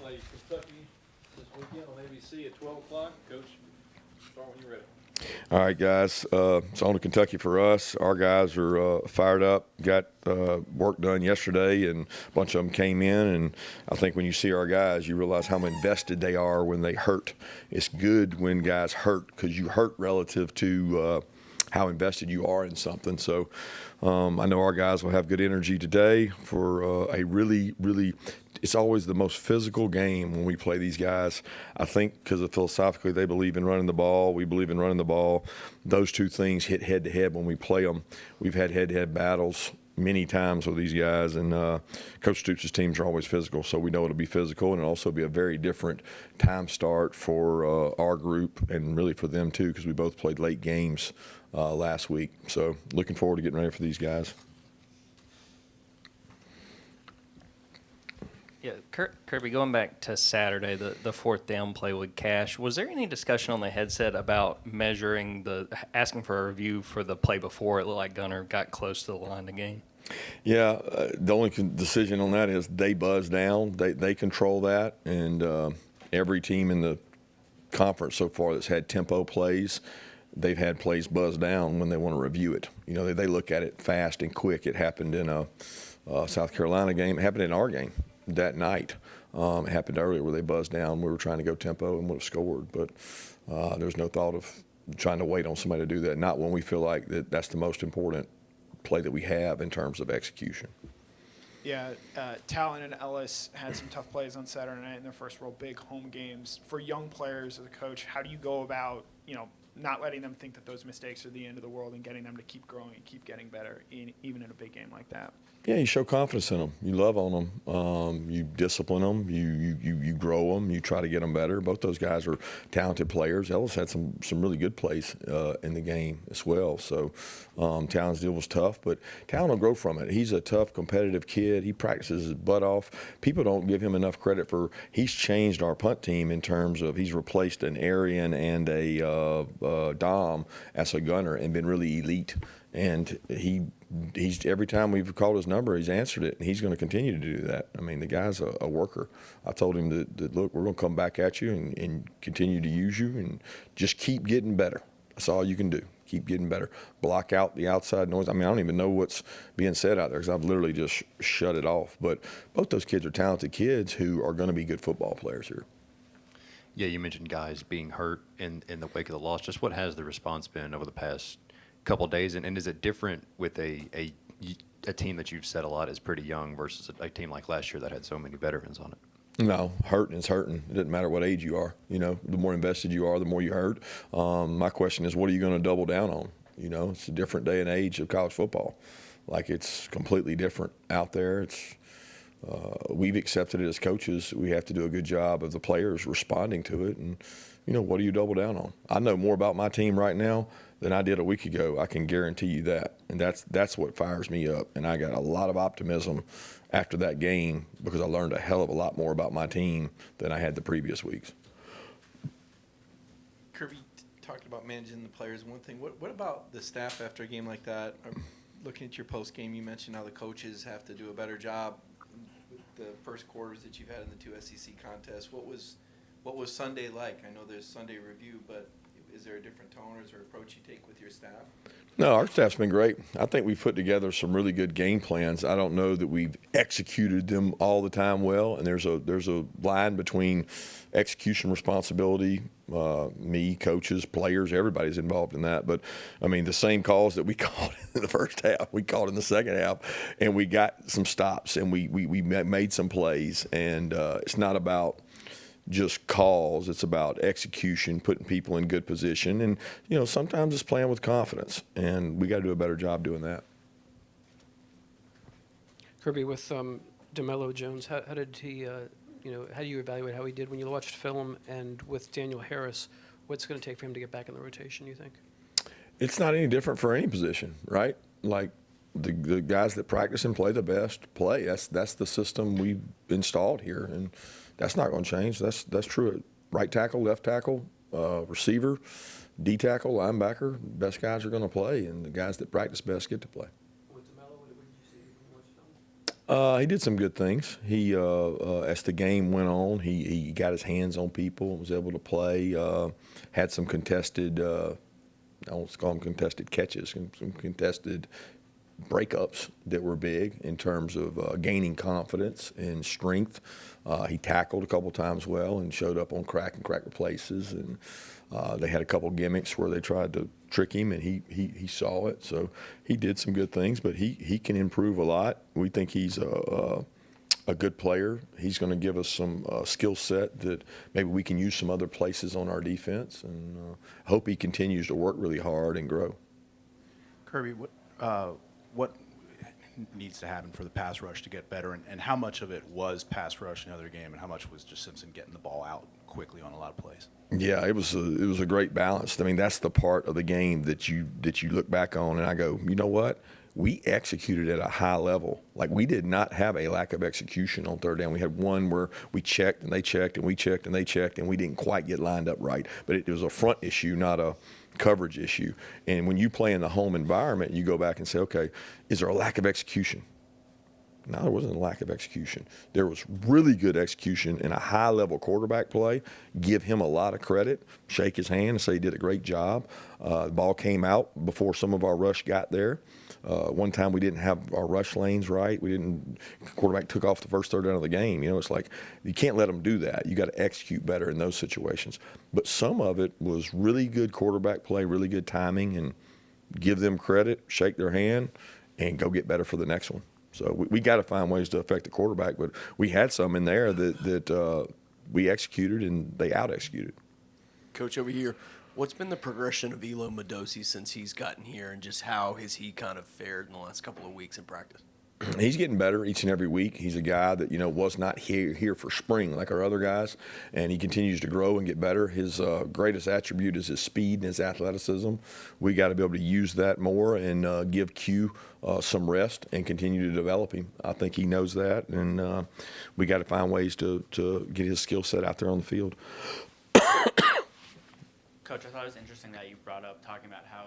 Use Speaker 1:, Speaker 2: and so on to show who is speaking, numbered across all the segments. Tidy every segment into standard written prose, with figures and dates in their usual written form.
Speaker 1: play Kentucky this weekend on ABC at 12 o'clock. Coach, start when you're ready.
Speaker 2: All right, guys. It's on to Kentucky for us. Our guys are fired up. Got work done yesterday, and a bunch of them came in. And I think when you see our guys, you realize how invested they are when they hurt. It's good when guys hurt because you hurt relative to how invested you are in something. So I know our guys will have good energy today for a really, really – it's always the most physical game when we play these guys. I think because philosophically they believe in running the ball. We believe in running the ball. Those two things hit head-to-head when we play them. We've had head-to-head battles many times with these guys, and Coach Stoops' teams are always physical, so we know it'll be physical, and it'll also be a very different time start for our group and really for them too, because we both played late games last week. So looking forward to getting ready for these guys.
Speaker 3: Yeah, Kirby, going back to Saturday, the fourth down play with Cash, was there any discussion on the headset about asking for a review for the play before it looked like Gunner got close to the line of the game?
Speaker 2: Yeah, the only decision on that is they buzz down. They control that, and every team in the conference so far that's had tempo plays, they've had plays buzz down when they want to review it. You know, they look at it fast and quick. It happened in a South Carolina game. It happened in our game that night. It happened earlier where they buzzed down. We were trying to go tempo and would have scored, but there's no thought of trying to wait on somebody to do that, not when we feel like that's the most important play that we have in terms of execution.
Speaker 4: Yeah, Talon and Ellis had some tough plays on Saturday night in their first real big home games. For young players as a coach, how do you go about, not letting them think that those mistakes are the end of the world and getting them to keep growing and keep getting better, even in a big game like that?
Speaker 2: Yeah, you show confidence in them. You love on them. You discipline them. You grow them. You try to get them better. Both those guys are talented players. Ellis had some really good plays in the game as well. So Talon's deal was tough, but Talon will grow from it. He's a tough, competitive kid. He practices his butt off. People don't give him enough credit for he's changed our punt team in terms of he's replaced an Arian and a Dom as a gunner and been really elite. And he's every time we've called his number, he's answered it, and he's going to continue to do that. I mean, the guy's a worker. I told him that look, we're going to come back at you and continue to use you and just keep getting better. That's all you can do. Keep getting better. Block out the outside noise. I mean, I don't even know what's being said out there because I've literally just shut it off. But both those kids are talented kids who are going to be good football players here.
Speaker 5: Yeah, you mentioned guys being hurt in the wake of the loss. Just what has the response been over the past couple of days, and is it different with a team that you've said a lot is pretty young versus a team like last year that had so many veterans on it?
Speaker 2: No, hurting is hurting. It doesn't matter what age you are. The more invested you are, the more you hurt. My question is, what are you going to double down on? It's a different day and age of college football. Like, it's completely different out there. We've accepted it as coaches. We have to do a good job of the players responding to it. And, what do you double down on? I know more about my team right now than I did a week ago. I can guarantee you that. And that's what fires me up. And I got a lot of optimism after that game because I learned a hell of a lot more about my team than I had the previous weeks.
Speaker 6: Kirby talked about managing the players. One thing, what about the staff after a game like that? Looking at your post game, you mentioned how the coaches have to do a better job with the first quarters that you've had in the two SEC contests. What was Sunday like? I know there's Sunday review, but is there a different tone or is there an approach you take with your staff?
Speaker 2: No, our staff's been great. I think we've put together some really good game plans. I don't know that we've executed them all the time well, and there's a line between execution responsibility, me, coaches, players, everybody's involved in that. But, I mean, the same calls that we called in the first half, we called in the second half, and we got some stops, and we made some plays. And it's not about just calls. It's about execution, putting people in good position. And, sometimes it's playing with confidence, and we got to do a better job doing that.
Speaker 7: Kirby, with DeMelo Jones, how did he, how do you evaluate how he did when you watched film? And with Daniel Harris, what's going to take for him to get back in the rotation, you think?
Speaker 2: It's not any different for any position, right? Like the guys that practice and play the best play. That's the system we've installed here, and that's not going to change. That's true at right tackle, left tackle, receiver, D tackle, linebacker. The best guys are going to play, and the guys that practice best get to play.
Speaker 7: With DeMelo, what did you see from
Speaker 2: He did some good things. He, as the game went on, he got his hands on people, was able to play, had some contested, I won't call them contested catches, some contested breakups that were big in terms of gaining confidence and strength. He tackled a couple times well and showed up on cracker places, and they had a couple gimmicks where they tried to trick him, and he saw it. So he did some good things, but he can improve a lot. We think he's a good player. He's going to give us some skill set that maybe we can use some other places on our defense, and hope he continues to work really hard and grow.
Speaker 8: Kirby, what needs to happen for the pass rush to get better, and how much of it was pass rush in the other game, and how much was just Simpson getting the ball out quickly on a lot of plays?
Speaker 2: Yeah, it was a great balance. I mean, that's the part of the game that you look back on and I go, you know what? We executed at a high level. Like, we did not have a lack of execution on third down. We had one where we checked and they checked and we checked and they checked and we didn't quite get lined up right. But it was a front issue, not a coverage issue. And when you play in the home environment, you go back and say, okay, is there a lack of execution? No, there wasn't a lack of execution. There was really good execution in a high-level quarterback play. Give him a lot of credit. Shake his hand and say he did a great job. The ball came out before some of our rush got there. One time we didn't have our rush lanes right. Quarterback took off the first third down of the game. You know, it's like you can't let them do that. You got to execute better in those situations. But some of it was really good quarterback play, really good timing, and give them credit, shake their hand, and go get better for the next one. So we got to find ways to affect the quarterback, but we had some in there that we executed and they out-executed.
Speaker 9: Coach, over here, what's been the progression of Elo Mosi since he's gotten here, and just how has he kind of fared in the last couple of weeks in practice?
Speaker 2: He's getting better each and every week. He's a guy that, was not here for spring like our other guys, and he continues to grow and get better. His greatest attribute is his speed and his athleticism. We got to be able to use that more and give Q some rest and continue to develop him. I think he knows that, and we got to find ways to get his skill set out there on the field.
Speaker 10: Coach, I thought it was interesting that you brought up talking about how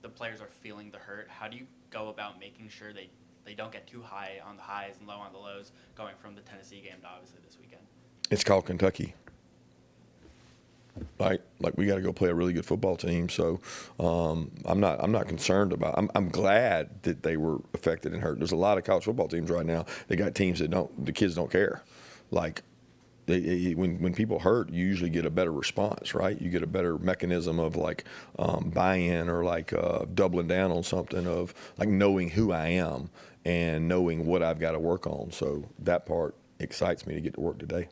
Speaker 10: the players are feeling the hurt. How do you go about making sure they don't get too high on the highs and low on the lows, going from the Tennessee game to obviously this weekend?
Speaker 2: It's called Kentucky. Right? Like, we got to go play a really good football team. So I'm not concerned about. I'm glad that they were affected and hurt. There's a lot of college football teams right now. They got teams that the kids don't care. Like, when people hurt, you usually get a better response, right? You get a better mechanism of buy-in or doubling down on something of knowing who I am and knowing what I've got to work on. So that part excites me to get to work today.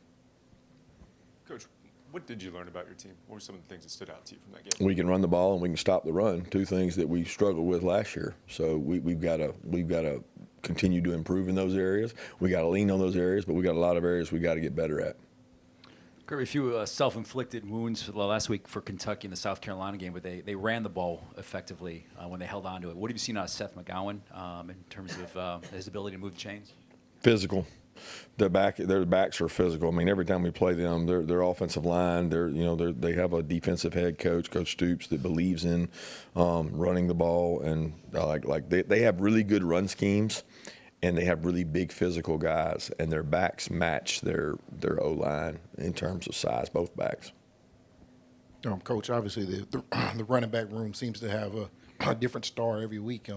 Speaker 11: Coach, what did you learn about your team? What were some of the things that stood out to you from that game?
Speaker 2: We can run the ball and we can stop the run. Two things that we struggled with last year. So we've got to continue to improve in those areas. We got to lean on those areas, but we got a lot of areas we got to get better at.
Speaker 12: Kirby, a few self-inflicted wounds for the last week for Kentucky in the South Carolina game, but they ran the ball effectively when they held on to it. What have you seen out of Seth McGowan in terms of his ability to move the chains?
Speaker 2: Physical. Their backs are physical. I mean, every time we play them, their offensive line, they have a defensive head coach, Coach Stoops, that believes in running the ball, and they have really good run schemes. And they have really big physical guys, and their backs match their O-line in terms of size, both backs.
Speaker 13: Coach, obviously the running back room seems to have a different star every week.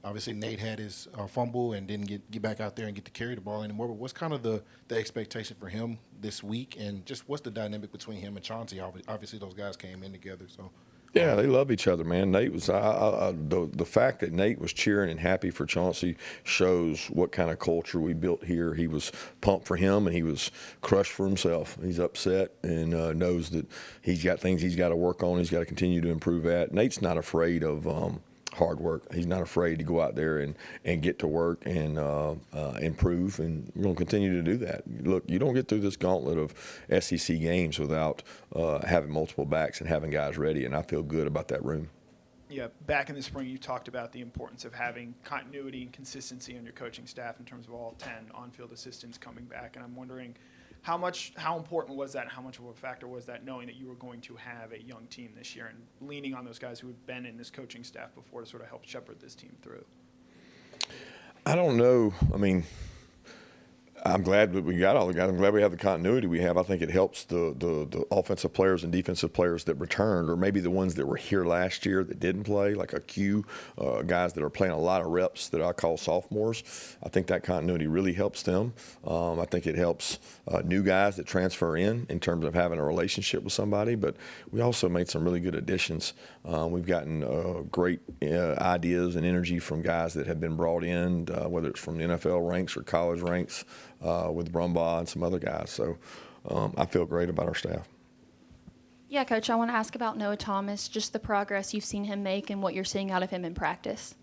Speaker 13: Obviously Nate had his fumble and didn't get back out there and get to carry the ball anymore. But what's kind of the expectation for him this week, and just what's the dynamic between him and Chauncey? Obviously those guys came in together, so.
Speaker 2: Yeah, they love each other, man. Nate was the fact that Nate was cheering and happy for Chauncey shows what kind of culture we built here. He was pumped for him, and he was crushed for himself. He's upset and knows that he's got things he's got to work on. He's got to continue to improve at. Nate's not afraid of hard work. He's not afraid to go out there and get to work and improve, and we're going to continue to do that. Look, you don't get through this gauntlet of SEC games without having multiple backs and having guys ready, and I feel good about that room.
Speaker 4: Yeah, back in the spring, you talked about the importance of having continuity and consistency on your coaching staff in terms of all 10 on-field assistants coming back, and I'm wondering how important was that, and how much of a factor was that, knowing that you were going to have a young team this year and leaning on those guys who had been in this coaching staff before to sort of help shepherd this team through?
Speaker 2: I don't know. I mean, I'm glad that we got all the guys. I'm glad we have the continuity we have. I think it helps the offensive players and defensive players that returned, or maybe the ones that were here last year that didn't play, like a Q, guys that are playing a lot of reps that I call sophomores. I think that continuity really helps them. I think it helps new guys that transfer in terms of having a relationship with somebody. But we also made some really good additions. We've gotten great ideas and energy from guys that have been brought in, whether it's from the NFL ranks or college ranks, with Brumbaugh and some other guys. So I feel great about our staff.
Speaker 14: Yeah, Coach, I want to ask about Noah Thomas, just the progress you've seen him make and what you're seeing out of him in practice.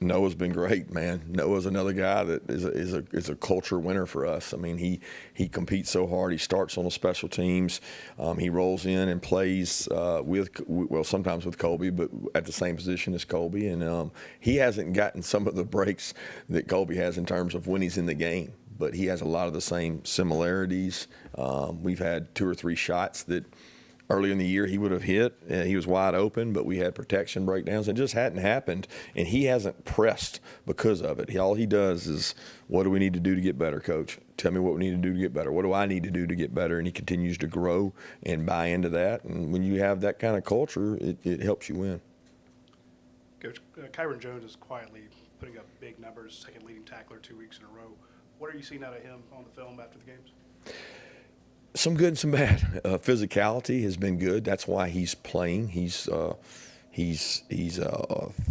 Speaker 2: Noah's been great, man. Noah's another guy that is a culture winner for us. I mean, he competes so hard. He starts on the special teams. He rolls in and plays sometimes with Colby, but at the same position as Colby. And he hasn't gotten some of the breaks that Colby has in terms of when he's in the game, but he has a lot of the same similarities. We've had 2 or 3 shots that early in the year he would have hit. He was wide open, but we had protection breakdowns. It just hadn't happened, and he hasn't pressed because of it. All he does is, what do we need to do to get better, Coach? Tell me what we need to do to get better. What do I need to do to get better? And he continues to grow and buy into that. And when you have that kind of culture, it helps you win.
Speaker 15: Coach, Kairen Jones is quietly putting up big numbers, second leading tackler 2 weeks in a row. What are you seeing out of him on the film after the games?
Speaker 2: Some good and some bad. Physicality has been good. That's why he's playing. He's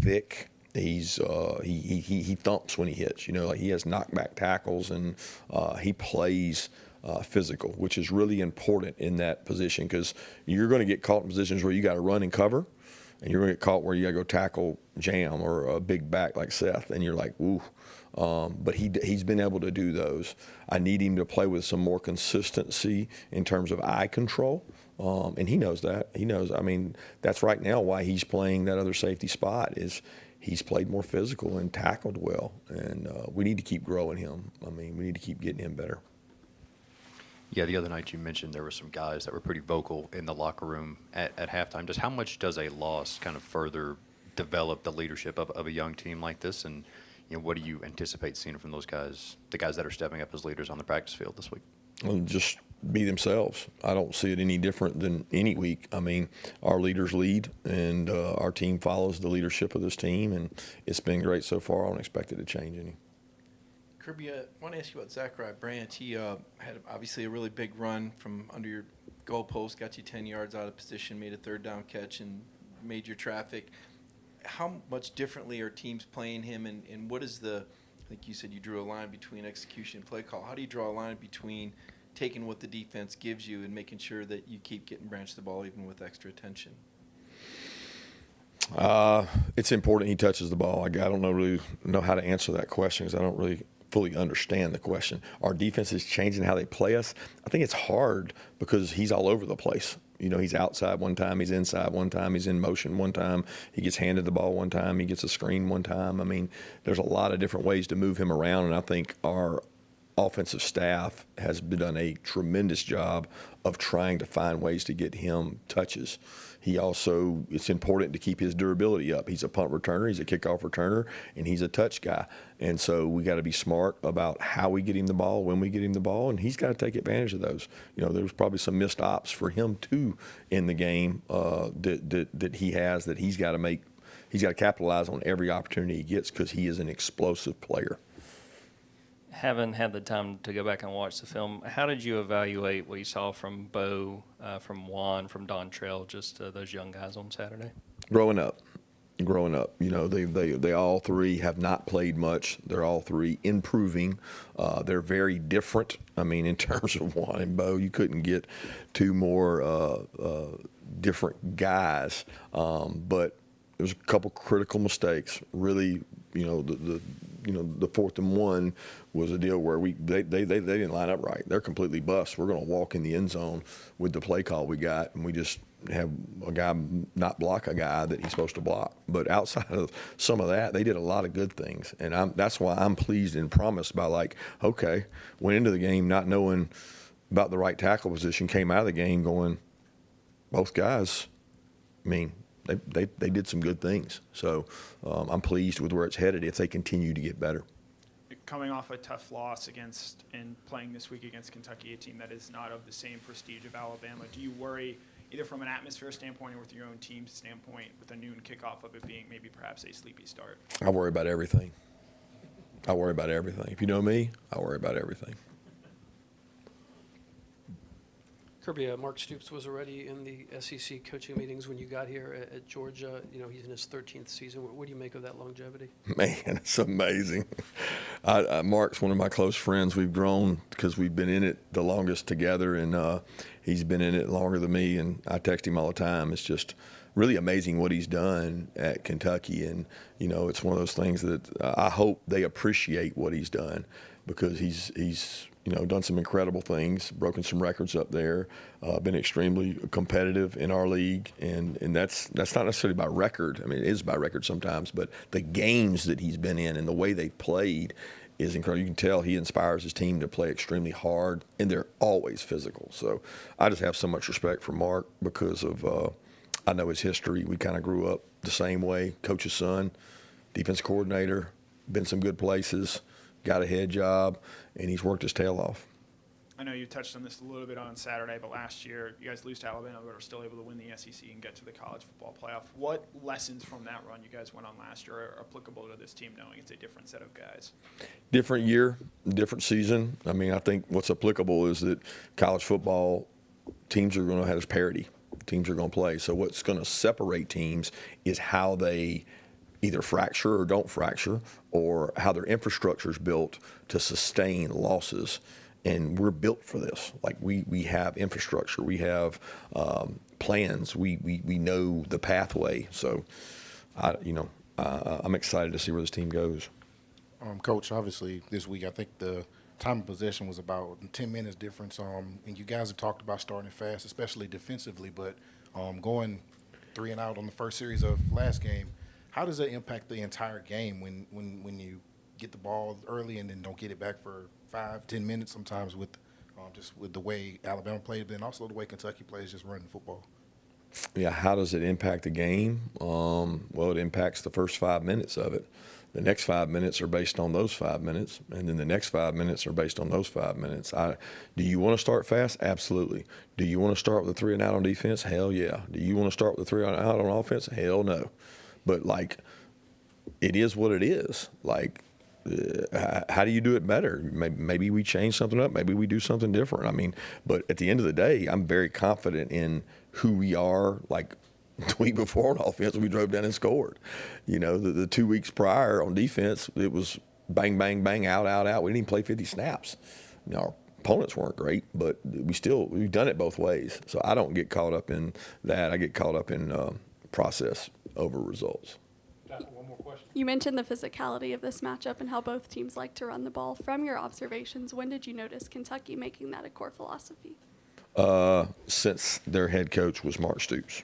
Speaker 2: thick. He thumps when he hits. You know, like he has knockback tackles, and he plays physical, which is really important in that position, because you're going to get caught in positions where you got to run and cover, and you're going to get caught where you got to go tackle jam or a big back like Seth, and you're like, ooh. But he's been able to do those. I need him to play with some more consistency in terms of eye control, and he knows that. He knows. I mean, that's right now why he's playing that other safety spot, is he's played more physical and tackled well, and we need to keep growing him. I mean, we need to keep getting him better.
Speaker 5: Yeah, the other night you mentioned there were some guys that were pretty vocal in the locker room at halftime. Just how much does a loss kind of further develop the leadership of a young team like this? And what do you anticipate seeing from those guys, the guys that are stepping up as leaders on the practice field this week?
Speaker 2: Well, just be themselves. I don't see it any different than any week. I mean, our leaders lead, and our team follows the leadership of this team, and it's been great so far. I don't expect it to change any.
Speaker 6: Kirby, I want to ask you about Zachariah Branch. He had obviously a really big run from under your goalpost, got you 10 yards out of position, made a third down catch, and made your traffic. How much differently are teams playing him, and what is I think you said you drew a line between execution and play call. How do you draw a line between taking what the defense gives you and making sure that you keep getting Branch the ball even with extra attention?
Speaker 2: It's important he touches the ball. I don't really know how to answer that question, because I don't really fully understand the question. Our defense is changing how they play us. I think it's hard because he's all over the place. You know, he's outside one time, he's inside one time, he's in motion one time, he gets handed the ball one time, he gets a screen one time. I mean, there's a lot of different ways to move him around, and I think our offensive staff has done a tremendous job of trying to find ways to get him touches. It's important to keep his durability up. He's a punt returner, he's a kickoff returner, and he's a touch guy. And so we got to be smart about how we get him the ball, when we get him the ball, and he's got to take advantage of those. You know, there's probably some missed ops for him too in the game that he has, that he's got to capitalize on every opportunity he gets, because he is an explosive player.
Speaker 3: Haven't had the time to go back and watch the film. How did you evaluate what you saw from Bo, from Juan, from Dontrell, just those young guys on Saturday?
Speaker 2: Growing up, you know, they all three have not played much. They're all three improving. They're very different. I mean, in terms of Juan and Bo, you couldn't get 2 more different guys. But there's a couple critical mistakes. Really, you know, the 4th and 1 was a deal where they didn't line up right. They're completely bust. We're going to walk in the end zone with the play call we got, and we just have a guy not block a guy that he's supposed to block. But outside of some of that, they did a lot of good things, and that's why I'm pleased and promised by, like, okay, went into the game not knowing about the right tackle position, came out of the game going, both guys, I mean, they did some good things. So I'm pleased with where it's headed if they continue to get better.
Speaker 4: coming off a tough loss against and playing this week against Kentucky, a team that is not of the same prestige of Alabama, do you worry either from an atmosphere standpoint or with your own team's standpoint with a noon kickoff of it being maybe perhaps a sleepy start?
Speaker 2: I worry about everything. I worry about everything. If you know me, I worry about everything.
Speaker 7: Kirby, Mark Stoops was already in the SEC coaching meetings when you got here at Georgia. You know, he's in his 13th season. What do you make of that longevity?
Speaker 2: Man, it's amazing. Mark's one of my close friends. We've grown because we've been in it the longest together, and he's been in it longer than me, and I text him all the time. It's just really amazing what he's done at Kentucky, and, you know, it's one of those things that I hope they appreciate what he's done, because he's you know, done some incredible things, broken some records up there, been extremely competitive in our league, and that's not necessarily by record. I mean, it is by record sometimes, but the games that he's been in and the way they've played is incredible. You can tell he inspires his team to play extremely hard, and they're always physical. So I just have so much respect for Mark because of I know his history. We kind of grew up the same way. Coach's son, defense coordinator, been some good places, got a head job, and he's worked his tail off.
Speaker 4: I know you touched on this a little bit on Saturday, but last year you guys lose to Alabama but are still able to win the SEC and get to the college football playoff. What lessons from that run you guys went on last year are applicable to this team, knowing it's a different set of guys?
Speaker 2: Different year, different season. I mean, I think what's applicable is that college football teams are going to have this parity. Teams are going to play. So what's going to separate teams is how they either fracture or don't fracture, or how their infrastructure is built to sustain losses. And we're built for this. Like we have infrastructure, we have plans, we know the pathway. So, I'm excited to see where this team goes.
Speaker 13: Coach, obviously this week I think the time of possession was about 10 minutes difference. And you guys have talked about starting fast, especially defensively, but going 3 and out on the first series of last game, how does that impact the entire game when you get the ball early and then don't get it back for 5-10 minutes sometimes with just with the way Alabama played, but then also the way Kentucky plays just running football?
Speaker 2: Yeah, how does it impact the game? Well, it impacts the first 5 minutes of it. The next 5 minutes are based on those 5 minutes, and then the next 5 minutes are based on those 5 minutes. Do you want to start fast? Absolutely. Do you want to start with a 3 and out on defense? Hell yeah. Do you want to start with a 3 and out on offense? Hell no. But, like, it is what it is. Like, how do you do it better? Maybe we change something up. Maybe we do something different. I mean, but at the end of the day, I'm very confident in who we are. Like, the week before on offense, we drove down and scored. You know, the 2 weeks prior on defense, it was bang, bang, bang, out, out, out. We didn't even play 50 snaps. You know, our opponents weren't great, but we've done it both ways. So I don't get caught up in that. I get caught up in process over results.
Speaker 1: One more question.
Speaker 16: You mentioned the physicality of this matchup and how both teams like to run the ball. From your observations, when did you notice Kentucky making that a core philosophy?
Speaker 2: Since their head coach was Mark Stoops.